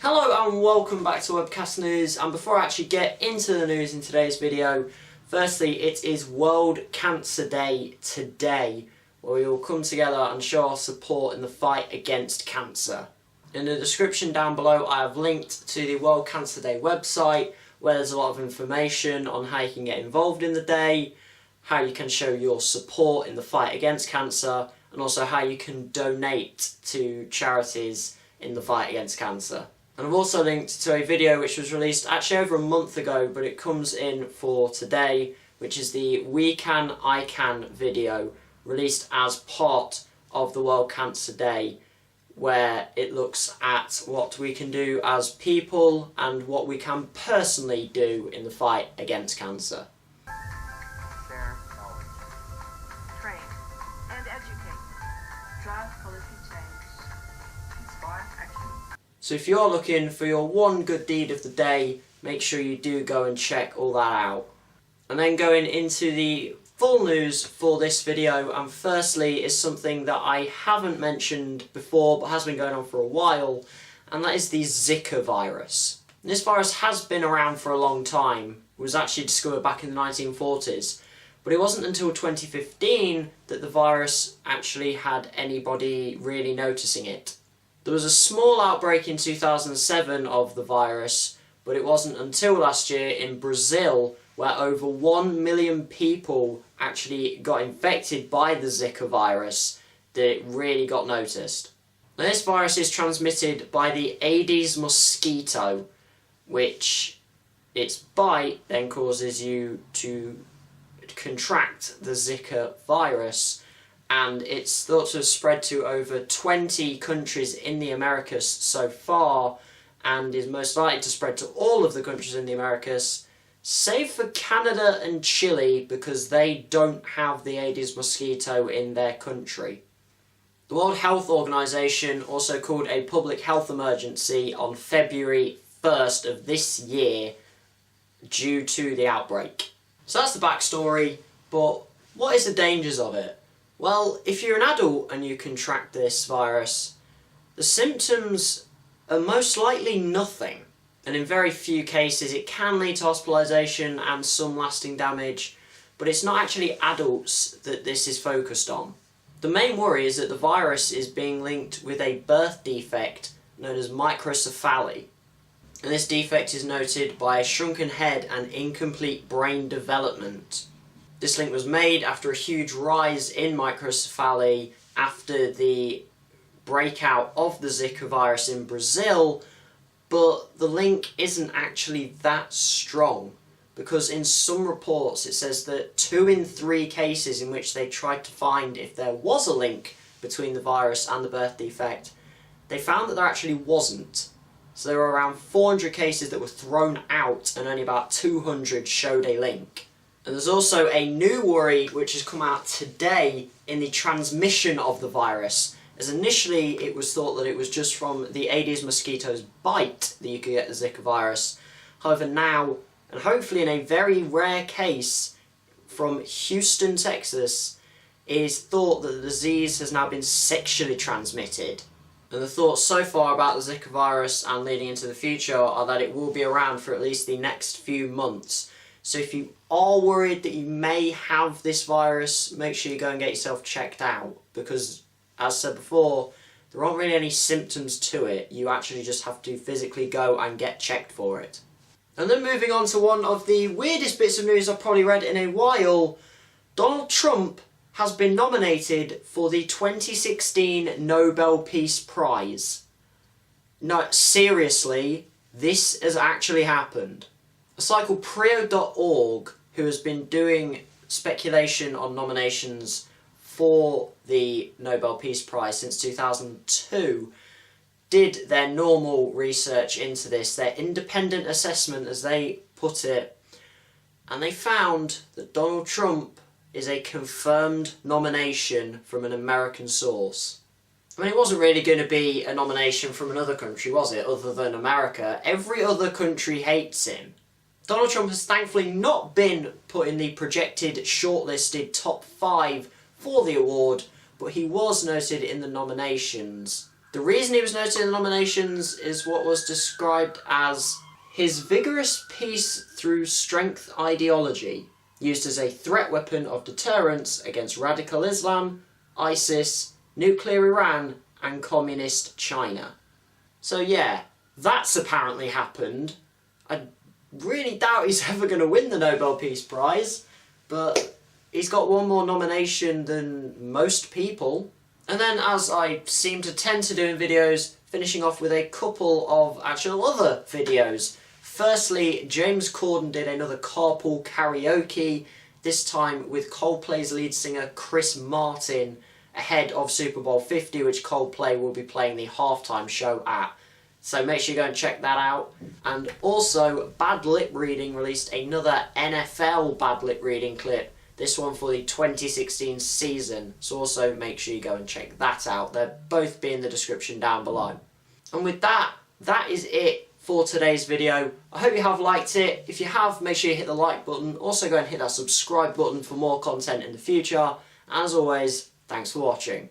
Hello and welcome back to Webcast News, and before I actually get into the news in today's video, firstly it is World Cancer Day today, where we will come together and show our support in the fight against cancer. In the description down below I have linked to the World Cancer Day website, where there's a lot of information on how you can get involved in the day, how you can show your support in the fight against cancer, and also how you can donate to charities in the fight against cancer. And I've also linked to a video which was released actually over a month ago, but it comes in for today, which is the We Can, I Can video, released as part of the World Cancer Day, where it looks at what we can do as people and what we can personally do in the fight against cancer. Share knowledge. Train and educate. Drive policy change. Inspire action. So if you're looking for your one good deed of the day, make sure you do go and check all that out. And then going into the full news for this video, and firstly is something that I haven't mentioned before but has been going on for a while, and that is the Zika virus. And this virus has been around for a long time. It was actually discovered back in the 1940s, but it wasn't until 2015 that the virus actually had anybody really noticing it. There was a small outbreak in 2007 of the virus, but it wasn't until last year in Brazil where over 1 million people actually got infected by the Zika virus that it really got noticed. Now, this virus is transmitted by the Aedes mosquito, which its bite then causes you to contract the Zika virus, and it's thought to have spread to over 20 countries in the Americas so far, and is most likely to spread to all of the countries in the Americas, save for Canada and Chile, because they don't have the Aedes mosquito in their country. The World Health Organization also called a public health emergency on February 1st of this year due to the outbreak. So that's the backstory, but what is the dangers of it? Well, if you're an adult and you contract this virus, the symptoms are most likely nothing, and in very few cases it can lead to hospitalisation and some lasting damage, but it's not actually adults that this is focused on. The main worry is that the virus is being linked with a birth defect known as microcephaly, and this defect is noted by a shrunken head and incomplete brain development. This link was made after a huge rise in microcephaly after the breakout of the Zika virus in Brazil, but the link isn't actually that strong, because in some reports it says that 2 in 3 cases in which they tried to find if there was a link between the virus and the birth defect, they found that there actually wasn't. So there were around 400 cases that were thrown out and only about 200 showed a link. And there's also a new worry which has come out today in the transmission of the virus, as initially it was thought that it was just from the Aedes mosquito's bite that you could get the Zika virus. However, now, and hopefully in a very rare case from Houston, Texas, it is thought that the disease has now been sexually transmitted. And the thoughts so far about the Zika virus and leading into the future are that it will be around for at least the next few months. So if you are worried that you may have this virus, make sure you go and get yourself checked out, because, as said before, there aren't really any symptoms to it. You actually just have to physically go and get checked for it. And then moving on to one of the weirdest bits of news I've probably read in a while, Donald Trump has been nominated for the 2016 Nobel Peace Prize. No, seriously, this has actually happened. A site called Prio.org, who has been doing speculation on nominations for the Nobel Peace Prize since 2002, did their normal research into this, their independent assessment as they put it, and they found that Donald Trump is a confirmed nomination from an American source. I mean, it wasn't really going to be a nomination from another country, was it, other than America? Every other country hates him. Donald Trump has thankfully not been put in the projected shortlisted top 5 for the award, but he was noted in the nominations. The reason he was noted in the nominations is what was described as his vigorous peace through strength ideology, used as a threat weapon of deterrence against radical Islam, ISIS, nuclear Iran, and communist China. So yeah, that's apparently happened. I really doubt he's ever going to win the Nobel Peace Prize, but he's got one more nomination than most people. And then, as I seem to tend to do in videos, finishing off with a couple of actual other videos. Firstly, James Corden did another carpool karaoke, this time with Coldplay's lead singer Chris Martin, ahead of Super Bowl 50, which Coldplay will be playing the halftime show at. So make sure you go and check that out. And also, Bad Lip Reading released another NFL Bad Lip Reading clip, this one for the 2016 season. So also make sure you go and check that out. They'll both be in the description down below. And with that, that is it for today's video. I hope you have liked it. If you have, make sure you hit the like button. Also go and hit that subscribe button for more content in the future. As always, thanks for watching.